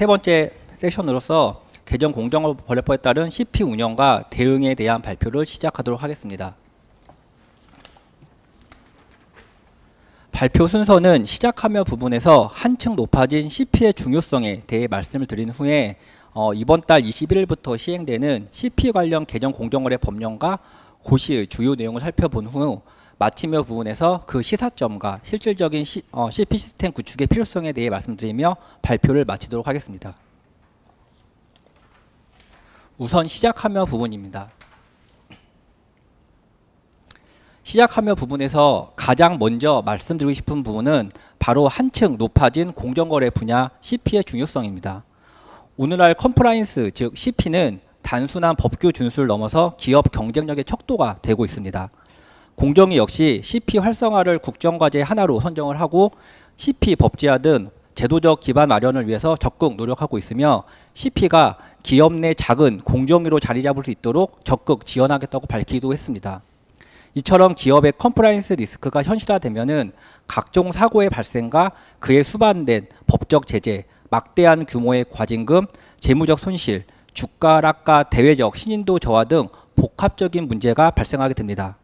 세 번째 세션으로서 개정 공정거래법에 따른 CP 운영과 대응에 대한 발표를 시작하도록 하겠습니다. 발표 순서는 시작하며 부분에서 한층 높아진 CP의 중요성에 대해 말씀을 드린 후에 이번 달 21일부터 시행되는 CP 관련 개정 공정거래 법령과 고시의 주요 내용을 살펴본 후 마침표 부분에서 그 시사점과 실질적인 CP 시스템 구축의 필요성에 대해 말씀드리며 발표를 마치도록 하겠습니다. 우선 시작하며 부분입니다. 시작하며 부분에서 가장 먼저 말씀드리고 싶은 부분은 바로 한층 높아진 공정거래 분야 CP의 중요성입니다. 오늘날 컴플라이언스 즉 CP는 단순한 법규 준수를 넘어서 기업 경쟁력의 척도가 되고 있습니다. 공정위 역시 CP 활성화를 국정과제 하나로 선정을 하고 CP 법제화 등 제도적 기반 마련을 위해서 적극 노력하고 있으며 CP가 기업 내 작은 공정위로 자리 잡을 수 있도록 적극 지원하겠다고 밝히기도 했습니다. 이처럼 기업의 컴플라이언스 리스크가 현실화되면은 각종 사고의 발생과 그에 수반된 법적 제재, 막대한 규모의 과징금, 재무적 손실, 주가 하락과 대외적 신인도 저하 등 복합적인 문제가 발생하게 됩니다.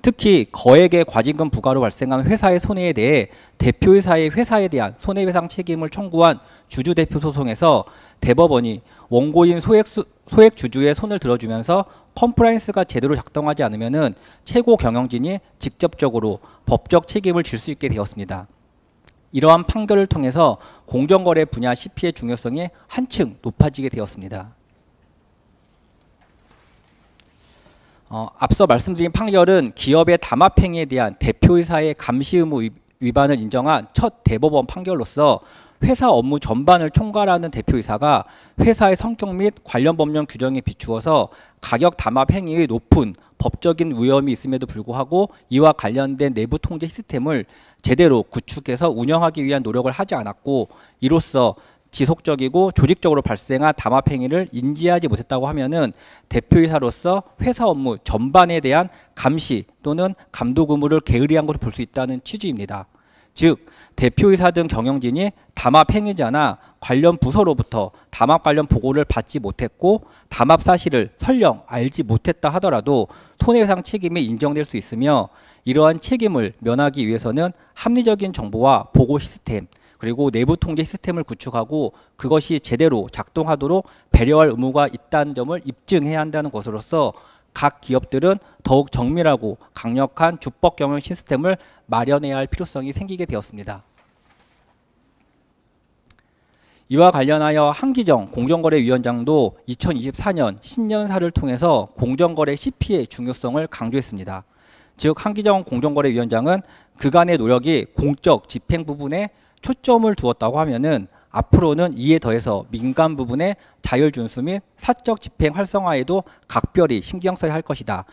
특히 거액의 과징금 부과로 발생한 회사의 손해에 대해 대표이사의 회사에 대한 손해배상 책임을 청구한 주주대표 소송에서 대법원이 원고인 소액 주주의 손을 들어주면서 컴플라이언스가 제대로 작동하지 않으면은 최고 경영진이 직접적으로 법적 책임을 질 수 있게 되었습니다. 이러한 판결을 통해서 공정거래 분야 CP의 중요성이 한층 높아지게 되었습니다. 앞서 말씀드린 판결은 기업의 담합행위에 대한 대표이사의 감시 의무 위반을 인정한 첫 대법원 판결로서 회사 업무 전반을 총괄하는 대표이사가 회사의 성격 및 관련 법령 규정에 비추어서 가격 담합 행위의 높은 법적인 위험이 있음에도 불구하고 이와 관련된 내부 통제 시스템을 제대로 구축해서 운영하기 위한 노력을 하지 않았고 이로써 지속적이고 조직적으로 발생한 담합 행위를 인지하지 못했다고 하면은 대표이사로서 회사 업무 전반에 대한 감시 또는 감독 의무를 게으리한 것을 볼 수 있다는 취지입니다. 즉 대표이사 등 경영진이 담합 행위자나 관련 부서로부터 담합 관련 보고를 받지 못했고 담합 사실을 설령 알지 못했다 하더라도 손해배상 책임이 인정될 수 있으며 이러한 책임을 면하기 위해서는 합리적인 정보와 보고 시스템 그리고 내부 통제 시스템을 구축하고 그것이 제대로 작동하도록 배려할 의무가 있다는 점을 입증해야 한다는 것으로서 각 기업들은 더욱 정밀하고 강력한 주법 경영 시스템을 마련해야 할 필요성이 생기게 되었습니다. 이와 관련하여 한기정 공정거래위원장도 2024년 신년사를 통해서 공정거래 CP의 중요성을 강조했습니다. 즉 한기정 공정거래위원장은 그간의 노력이 공적 집행 부분에 초점을 두었다고 하면은 앞으로는 이에 더해서 민간 부분의 자율 준수 및 사적 집행 활성화에도 각별히 신경 써야 할 것이다.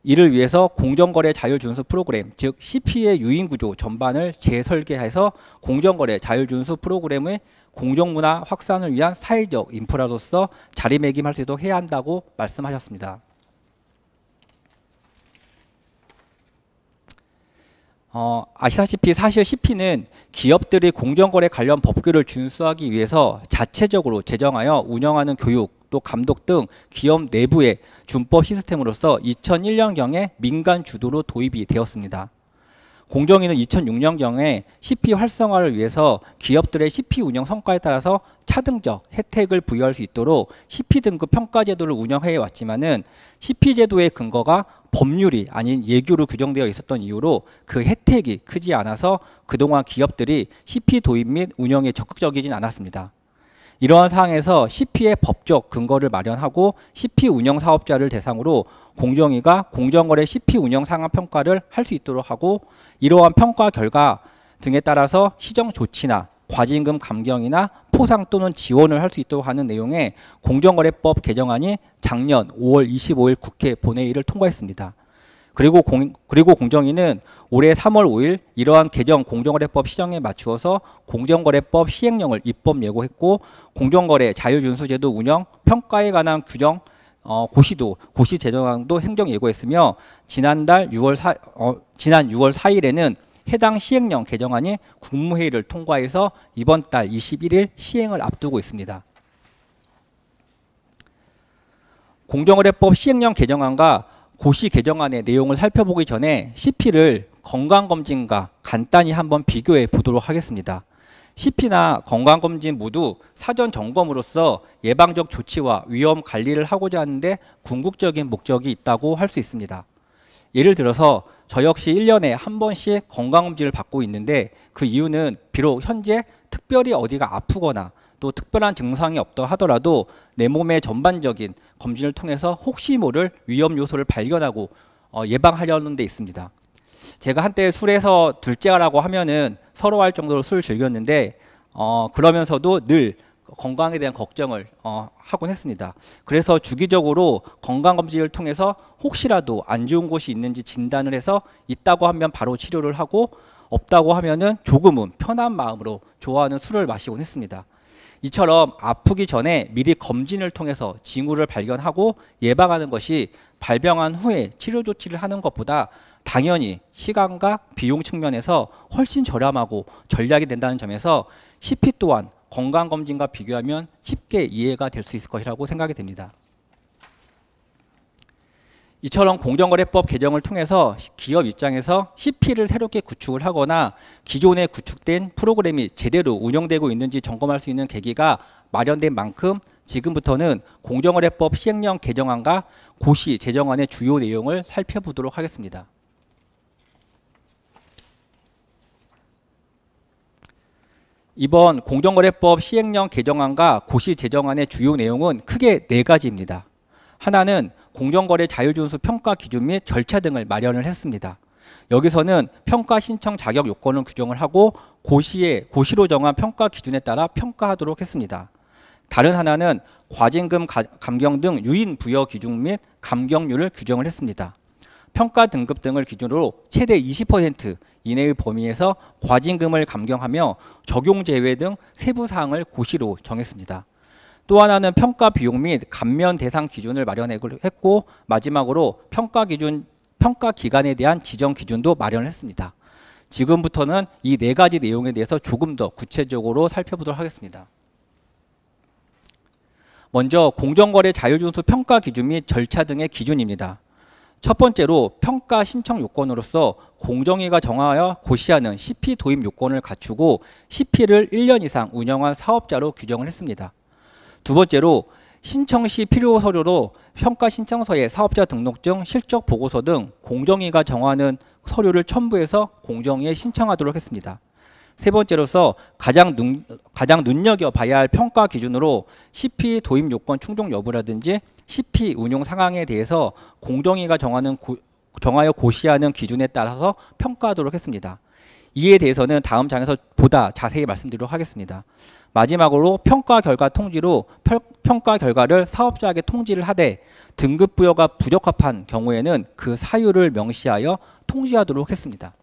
이를 위해서 공정거래 자율 준수 프로그램, 즉 CP의 유인 구조 전반을 재설계해서 공정거래 자율 준수 프로그램의 공정문화 확산을 위한 사회적 인프라로서 자리매김할 수 있도록 해야 한다고 말씀하셨습니다. 아시다시피 사실 CP는 기업들이 공정거래 관련 법규를 준수하기 위해서 자체적으로 제정하여 운영하는 교육 또 감독 등 기업 내부의 준법 시스템으로서 2001년경에 민간 주도로 도입이 되었습니다. 공정위는 2006년경에 CP 활성화를 위해서 기업들의 CP 운영 성과에 따라서 차등적 혜택을 부여할 수 있도록 CP 등급 평가 제도를 운영해 왔지만은 CP 제도의 근거가 법률이 아닌 예규로 규정되어 있었던 이유로 그 혜택이 크지 않아서 그동안 기업들이 CP 도입 및 운영에 적극적이진 않았습니다. 이러한 상황에서 CP의 법적 근거를 마련하고 CP 운영 사업자를 대상으로 공정위가 공정거래 CP 운영 상황 평가를 할 수 있도록 하고 이러한 평가 결과 등에 따라서 시정 조치나 과징금 감경이나 포상 또는 지원을 할 수 있도록 하는 내용의 공정거래법 개정안이 작년 5월 25일 국회 본회의를 통과했습니다. 그리고 공정위는 올해 3월 5일 이러한 개정 공정거래법 시정에 맞추어서 공정거래법 시행령을 입법 예고했고 공정거래 자율준수제도 운영 평가에 관한 규정 고시 제정안도 행정 예고했으며 지난 6월 4일에는 해당 시행령 개정안이 국무회의를 통과해서 이번 달 21일 시행을 앞두고 있습니다. 공정거래법 시행령 개정안과 고시 개정안의 내용을 살펴보기 전에 CP를 건강검진과 간단히 한번 비교해 보도록 하겠습니다. CP나 건강검진 모두 사전 점검으로서 예방적 조치와 위험 관리를 하고자 하는데 궁극적인 목적이 있다고 할 수 있습니다. 예를 들어서 저 역시 1년에 한 번씩 건강검진을 받고 있는데 그 이유는 비록 현재 특별히 어디가 아프거나 또 특별한 증상이 없다 하더라도 내 몸의 전반적인 검진을 통해서 혹시 모를 위험 요소를 발견하고 예방하려는 데 있습니다. 제가 한때 술에서 둘째라고 하면은 서러워할 정도로 술을 즐겼는데 그러면서도 늘 건강에 대한 걱정을 하곤 했습니다. 그래서 주기적으로 건강검진을 통해서 혹시라도 안 좋은 곳이 있는지 진단을 해서 있다고 하면 바로 치료를 하고 없다고 하면은 조금은 편한 마음으로 좋아하는 술을 마시곤 했습니다. 이처럼 아프기 전에 미리 검진을 통해서 징후를 발견하고 예방하는 것이 발병한 후에 치료 조치를 하는 것보다 당연히 시간과 비용 측면에서 훨씬 저렴하고 전략이 된다는 점에서 CP 또한 건강검진과 비교하면 쉽게 이해가 될 수 있을 것이라고 생각이 됩니다. 이처럼 공정거래법 개정을 통해서 기업 입장에서 CP를 새롭게 구축을 하거나 기존에 구축된 프로그램이 제대로 운영되고 있는지 점검할 수 있는 계기가 마련된 만큼 지금부터는 공정거래법 시행령 개정안과 고시 제정안의 주요 내용을 살펴보도록 하겠습니다. 이번 공정거래법 시행령 개정안과 고시 제정안의 주요 내용은 크게 4가지입니다. 하나는 공정거래 자율준수 평가 기준 및 절차 등을 마련을 했습니다. 여기서는 평가 신청 자격 요건을 규정을 하고 고시로 정한 평가 기준에 따라 평가하도록 했습니다. 다른 하나는 과징금 감경 등 유인 부여 기준 및 감경률을 규정을 했습니다. 평가 등급 등을 기준으로 최대 20% 이내의 범위에서 과징금을 감경하며 적용 제외 등 세부 사항을 고시로 정했습니다. 또 하나는 평가 비용 및 감면 대상 기준을 마련했고 마지막으로 평가 기간에 대한 지정 기준도 마련을 했습니다. 지금부터는 이 4가지 내용에 대해서 조금 더 구체적으로 살펴보도록 하겠습니다. 먼저 공정거래 자율준수 평가 기준 및 절차 등의 기준입니다. 첫 번째로 평가 신청 요건으로서 공정위가 정하여 고시하는 CP 도입 요건을 갖추고 CP를 1년 이상 운영한 사업자로 규정을 했습니다. 두 번째로 신청 시 필요 서류로 평가 신청서에 사업자 등록증, 실적 보고서 등 공정위가 정하는 서류를 첨부해서 공정위에 신청하도록 했습니다. 세 번째로서 가장 눈여겨봐야 할 평가 기준으로 CP 도입 요건 충족 여부라든지 CP 운용 상황에 대해서 공정위가 정하여 고시하는 기준에 따라서 평가하도록 했습니다. 이에 대해서는 다음 장에서 보다 자세히 말씀드리도록 하겠습니다. 마지막으로 평가 결과 통지로 평가 결과를 사업자에게 통지를 하되 등급 부여가 부적합한 경우에는 그 사유를 명시하여 통지하도록 했습니다.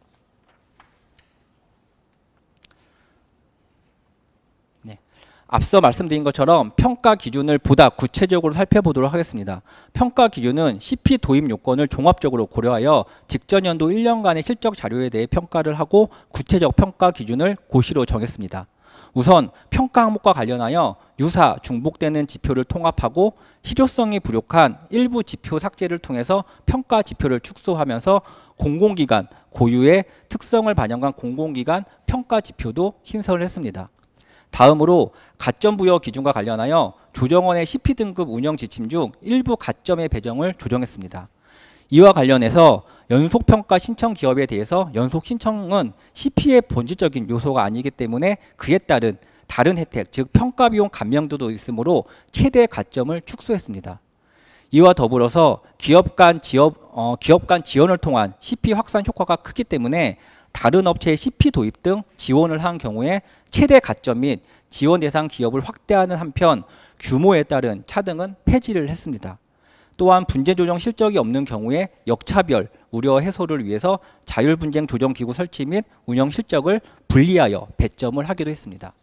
앞서 말씀드린 것처럼 평가 기준을 보다 구체적으로 살펴보도록 하겠습니다. 평가 기준은 CP 도입 요건을 종합적으로 고려하여 직전 연도 1년간의 실적 자료에 대해 평가를 하고 구체적 평가 기준을 고시로 정했습니다. 우선 평가 항목과 관련하여 유사, 중복되는 지표를 통합하고 실효성이 부족한 일부 지표 삭제를 통해서 평가 지표를 축소하면서 공공기관 고유의 특성을 반영한 공공기관 평가 지표도 신설을 했습니다. 다음으로 가점 부여 기준과 관련하여 조정원의 CP 등급 운영 지침 중 일부 가점의 배정을 조정했습니다. 이와 관련해서 연속평가 신청 기업에 대해서 연속 신청은 CP의 본질적인 요소가 아니기 때문에 그에 따른 다른 혜택, 즉 평가 비용 감면도도 있으므로 최대 가점을 축소했습니다. 이와 더불어서 기업 간 지원을 통한 CP 확산 효과가 크기 때문에 다른 업체의 CP 도입 등 지원을 한 경우에 최대 가점 및 지원 대상 기업을 확대하는 한편 규모에 따른 차등은 폐지를 했습니다. 또한 분쟁 조정 실적이 없는 경우에 역차별 우려 해소를 위해서 자율분쟁 조정기구 설치 및 운영 실적을 분리하여 배점을 하기도 했습니다.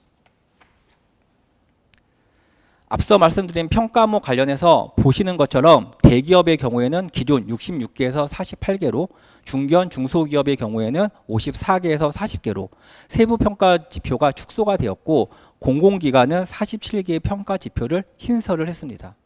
앞서 말씀드린 평가항목 관련해서 보시는 것처럼 대기업의 경우에는 기존 66개에서 48개로, 중견, 중소기업의 경우에는 54개에서 40개로 세부 평가 지표가 축소가 되었고, 공공기관은 47개의 평가 지표를 신설을 했습니다.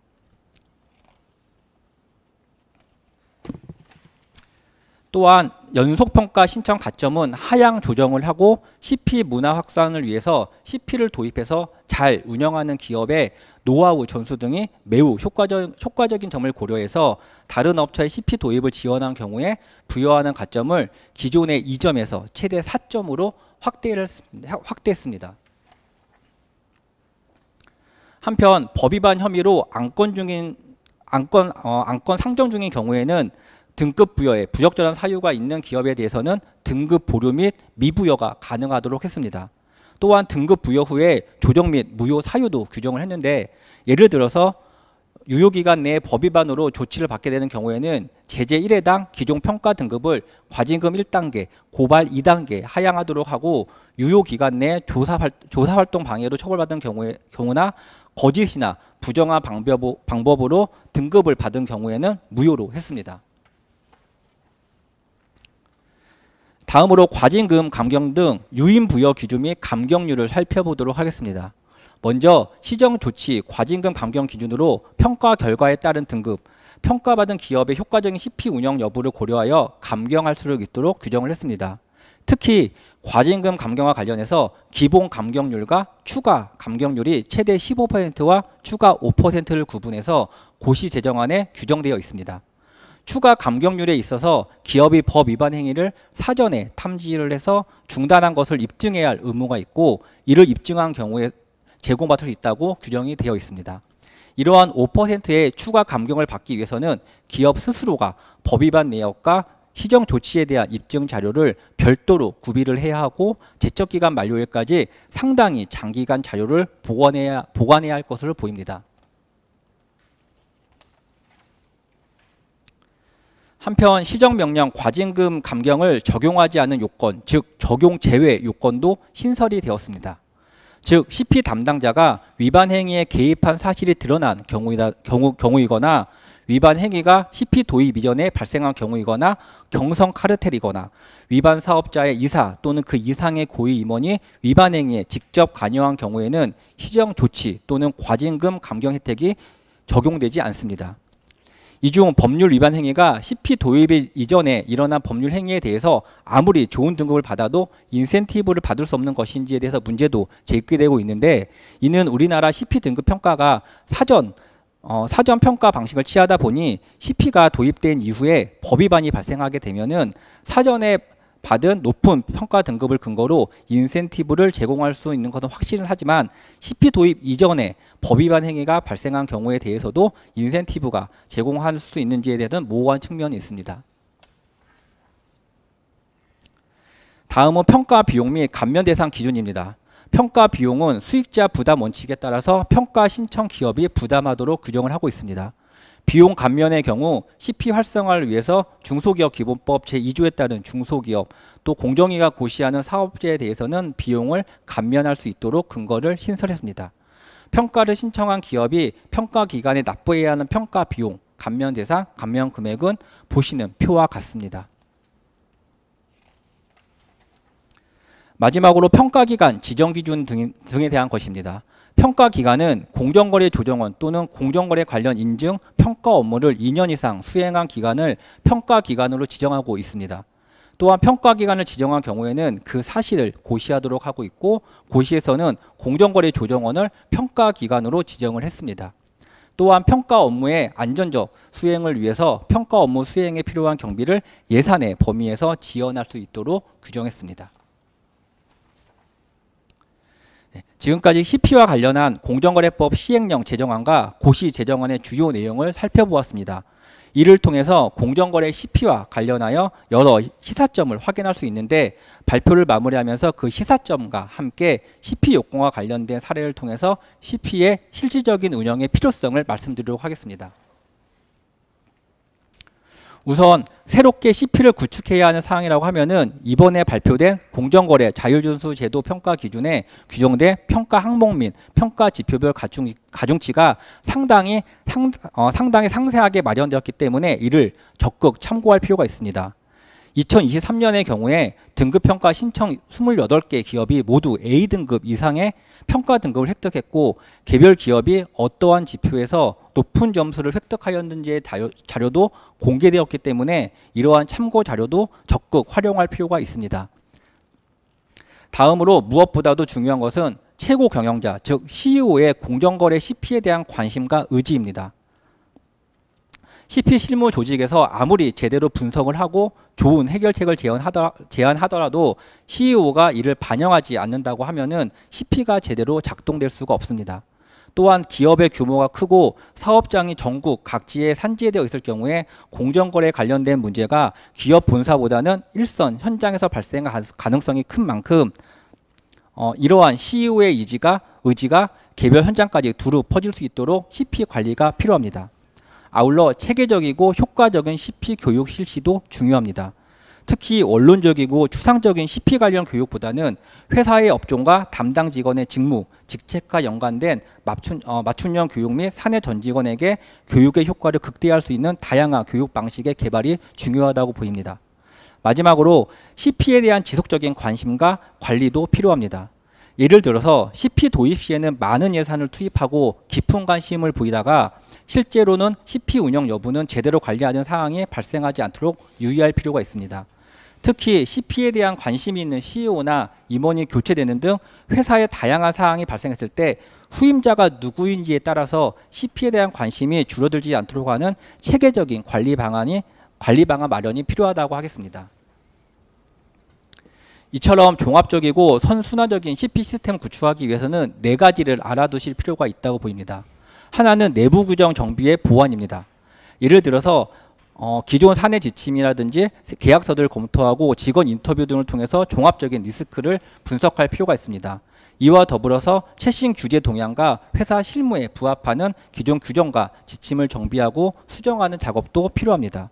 또한 연속평가 신청 가점은 하향 조정을 하고 CP 문화 확산을 위해서 CP를 도입해서 잘 운영하는 기업의 노하우 전수 등이 매우 효과적인 점을 고려해서 다른 업체의 CP 도입을 지원한 경우에 부여하는 가점을 기존의 2점에서 최대 4점으로 확대했습니다. 한편 법 위반 혐의로 안건 상정 중인 경우에는 등급 부여에 부적절한 사유가 있는 기업에 대해서는 등급 보류 및 미부여가 가능하도록 했습니다. 또한 등급 부여 후에 조정 및 무효 사유도 규정을 했는데, 예를 들어서 유효기간 내에 법 위반으로 조치를 받게 되는 경우에는 제재 1회당 기존 평가 등급을 과징금 1단계, 고발 2단계 하향하도록 하고, 유효기간 내에 조사활동 방해로 처벌받은 경우나 거짓이나 부정한 방법으로 등급을 받은 경우에는 무효로 했습니다. 다음으로 과징금, 감경 등 유인 부여 기준 및 감경률을 살펴보도록 하겠습니다. 먼저 시정조치, 과징금, 감경 기준으로 평가 결과에 따른 등급, 평가받은 기업의 효과적인 CP 운영 여부를 고려하여 감경할 수 있도록 규정을 했습니다. 특히 과징금 감경과 관련해서 기본 감경률과 추가 감경률이 최대 15%와 추가 5%를 구분해서 고시 제정안에 규정되어 있습니다. 추가 감경률에 있어서 기업이 법 위반 행위를 사전에 탐지를 해서 중단한 것을 입증해야 할 의무가 있고, 이를 입증한 경우에 제공받을 수 있다고 규정이 되어 있습니다. 이러한 5%의 추가 감경을 받기 위해서는 기업 스스로가 법 위반 내역과 시정 조치에 대한 입증 자료를 별도로 구비를 해야 하고, 제척기간 만료일까지 상당히 장기간 자료를 보관해야 할 것으로 보입니다. 한편 시정명령 과징금 감경을 적용하지 않은 요건, 즉 적용 제외 요건도 신설이 되었습니다. 즉 CP 담당자가 위반 행위에 개입한 사실이 드러난 경우이거나 위반 행위가 CP 도입 이전에 발생한 경우이거나 경성 카르텔이거나 위반 사업자의 이사 또는 그 이상의 고위 임원이 위반 행위에 직접 관여한 경우에는 시정 조치 또는 과징금 감경 혜택이 적용되지 않습니다. 이 중 법률 위반 행위가 CP 도입 이전에 일어난 법률 행위에 대해서 아무리 좋은 등급을 받아도 인센티브를 받을 수 없는 것인지에 대해서 문제도 제기되고 있는데, 이는 우리나라 CP 등급 평가가 사전 평가 방식을 취하다 보니 CP가 도입된 이후에 법 위반이 발생하게 되면은 사전에 받은 높은 평가 등급을 근거로 인센티브를 제공할 수 있는 것은 확실은 하지만 CP 도입 이전에 법 위반 행위가 발생한 경우에 대해서도 인센티브가 제공할 수 있는지에 대한 모호한 측면이 있습니다. 다음은 평가 비용 및 감면 대상 기준입니다. 평가 비용은 수익자 부담 원칙에 따라서 평가 신청 기업이 부담하도록 규정을 하고 있습니다. 비용 감면의 경우 CP 활성화를 위해서 중소기업 기본법 제2조에 따른 중소기업, 또 공정위가 고시하는 사업체에 대해서는 비용을 감면할 수 있도록 근거를 신설했습니다. 평가를 신청한 기업이 평가 기간에 납부해야 하는 평가 비용, 감면 대상, 감면 금액은 보시는 표와 같습니다. 마지막으로 평가기간, 지정기준 등에 대한 것입니다. 평가기간은 공정거래조정원 또는 공정거래 관련 인증, 평가 업무를 2년 이상 수행한 기간을 평가기간으로 지정하고 있습니다. 또한 평가기간을 지정한 경우에는 그 사실을 고시하도록 하고 있고, 고시에서는 공정거래조정원을 평가기간으로 지정을 했습니다. 또한 평가 업무의 안전적 수행을 위해서 평가 업무 수행에 필요한 경비를 예산의 범위에서 지원할 수 있도록 규정했습니다. 지금까지 CP와 관련한 공정거래법 시행령 제정안과 고시 제정안의 주요 내용을 살펴보았습니다. 이를 통해서 공정거래 CP와 관련하여 여러 시사점을 확인할 수 있는데, 발표를 마무리하면서 그 시사점과 함께 CP 요건과 관련된 사례를 통해서 CP의 실질적인 운영의 필요성을 말씀드리도록 하겠습니다. 우선 새롭게 CP를 구축해야 하는 사항이라고 하면은 이번에 발표된 공정거래 자율준수 제도 평가 기준에 규정된 평가 항목 및 평가 지표별 가중치가 상당히 상세하게 마련되었기 때문에 이를 적극 참고할 필요가 있습니다. 2023년의 경우에 등급평가 신청 28개 기업이 모두 A등급 이상의 평가 등급을 획득했고 개별 기업이 어떠한 지표에서 높은 점수를 획득하였는지의 자료도 공개되었기 때문에 이러한 참고 자료도 적극 활용할 필요가 있습니다. 다음으로 무엇보다도 중요한 것은 최고 경영자, 즉 CEO의 공정거래 CP에 대한 관심과 의지입니다. CP 실무 조직에서 아무리 제대로 분석을 하고 좋은 해결책을 제안하더라도 CEO가 이를 반영하지 않는다고 하면은 CP가 제대로 작동될 수가 없습니다. 또한 기업의 규모가 크고 사업장이 전국 각지에 산지되어 있을 경우에 공정거래 관련된 문제가 기업 본사보다는 일선 현장에서 발생할 가능성이 큰 만큼 이러한 CEO의 의지가 개별 현장까지 두루 퍼질 수 있도록 CP 관리가 필요합니다. 아울러 체계적이고 효과적인 CP 교육 실시도 중요합니다. 특히 원론적이고 추상적인 CP 관련 교육보다는 회사의 업종과 담당 직원의 직무, 직책과 연관된 맞춤형 교육 및 사내 전 직원에게 교육의 효과를 극대화할 수 있는 다양한 교육 방식의 개발이 중요하다고 보입니다. 마지막으로 CP에 대한 지속적인 관심과 관리도 필요합니다. 예를 들어서 CP 도입 시에는 많은 예산을 투입하고 깊은 관심을 보이다가 실제로는 CP 운영 여부는 제대로 관리하는 상황이 발생하지 않도록 유의할 필요가 있습니다. 특히 CP에 대한 관심이 있는 CEO나 임원이 교체되는 등 회사의 다양한 사항이 발생했을 때 후임자가 누구인지에 따라서 CP에 대한 관심이 줄어들지 않도록 하는 체계적인 관리 방안 마련이 필요하다고 하겠습니다. 이처럼 종합적이고 선순환적인 CP 시스템 구축하기 위해서는 4가지를 알아두실 필요가 있다고 보입니다. 하나는 내부 규정 정비의 보완입니다. 예를 들어서 기존 사내 지침이라든지 계약서들을 검토하고 직원 인터뷰 등을 통해서 종합적인 리스크를 분석할 필요가 있습니다. 이와 더불어서 최신 규제 동향과 회사 실무에 부합하는 기존 규정과 지침을 정비하고 수정하는 작업도 필요합니다.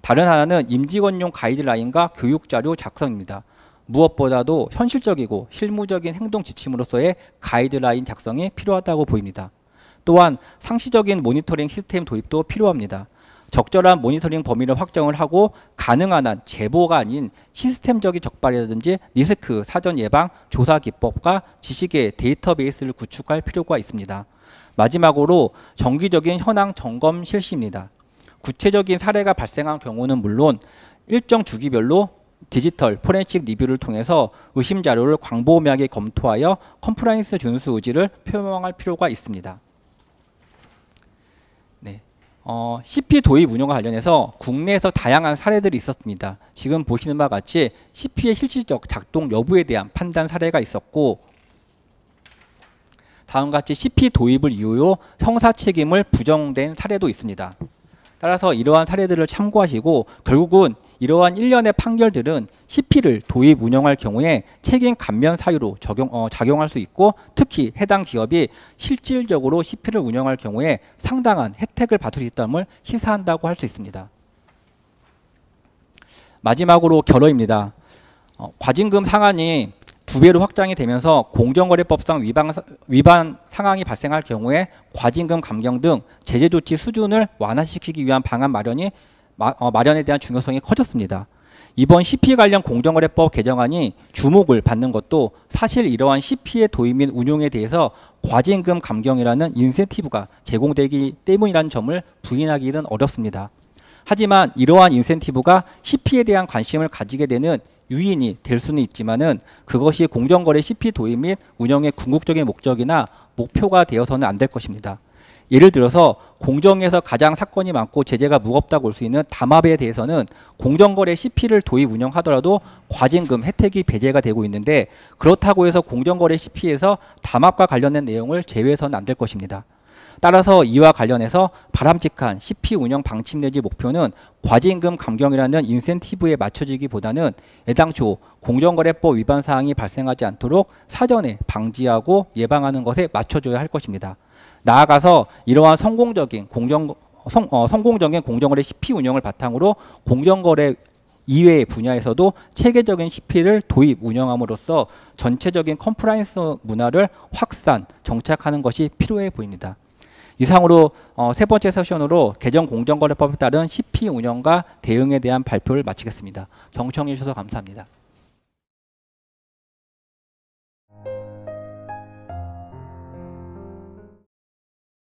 다른 하나는 임직원용 가이드라인과 교육자료 작성입니다. 무엇보다도 현실적이고 실무적인 행동 지침으로서의 가이드라인 작성이 필요하다고 보입니다. 또한 상시적인 모니터링 시스템 도입도 필요합니다. 적절한 모니터링 범위를 확정을 하고 가능한 한 제보가 아닌 시스템적인 적발이라든지 리스크 사전 예방 조사 기법과 지식의 데이터베이스를 구축할 필요가 있습니다. 마지막으로 정기적인 현황 점검 실시입니다. 구체적인 사례가 발생한 경우는 물론 일정 주기별로 디지털 포렌식 리뷰를 통해서 의심 자료를 광범위하게 검토하여 컴플라이언스 준수 의지를 표명할 필요가 있습니다. 네. CP 도입 운영과 관련해서 국내에서 다양한 사례들이 있었습니다. 지금 보시는 바와 같이 CP의 실질적 작동 여부에 대한 판단 사례가 있었고 다음과 같이 CP 도입을 이유로 형사 책임을 부정된 사례도 있습니다. 따라서 이러한 사례들을 참고하시고 결국은 이러한 일련의 판결들은 CP를 도입 운영할 경우에 책임 감면 사유로 작용할 수 있고 특히 해당 기업이 실질적으로 CP를 운영할 경우에 상당한 혜택을 받을 수 있다는 걸 시사한다고 할 수 있습니다. 마지막으로 결론입니다. 과징금 상한이 2배로 확장이 되면서 공정거래법상 위반 상황이 발생할 경우에 과징금 감경 등 제재 조치 수준을 완화시키기 위한 방안 마련에 대한 중요성이 커졌습니다. 이번 CP 관련 공정거래법 개정안이 주목을 받는 것도 사실 이러한 CP의 도입 및 운용에 대해서 과징금 감경이라는 인센티브가 제공되기 때문이라는 점을 부인하기는 어렵습니다. 하지만 이러한 인센티브가 CP에 대한 관심을 가지게 되는 유인이 될 수는 있지만은 그것이 공정거래 CP 도입 및 운영의 궁극적인 목적이나 목표가 되어서는 안 될 것입니다. 예를 들어서 공정에서 가장 사건이 많고 제재가 무겁다고 볼 수 있는 담합에 대해서는 공정거래 CP를 도입 운영하더라도 과징금 혜택이 배제가 되고 있는데 그렇다고 해서 공정거래 CP에서 담합과 관련된 내용을 제외해서는 안 될 것입니다. 따라서 이와 관련해서 바람직한 CP 운영 방침 내지 목표는 과징금 감경이라는 인센티브에 맞춰지기보다는 애당초 공정거래법 위반 사항이 발생하지 않도록 사전에 방지하고 예방하는 것에 맞춰줘야 할 것입니다. 나아가서 이러한 성공적인 성공적인 공정거래 CP 운영을 바탕으로 공정거래 이외의 분야에서도 체계적인 CP를 도입 운영함으로써 전체적인 컴플라이언스 문화를 확산, 정착하는 것이 필요해 보입니다. 이상으로 세 번째 세션으로 개정 공정거래법에 따른 CP 운영과 대응에 대한 발표를 마치겠습니다. 경청해 주셔서 감사합니다.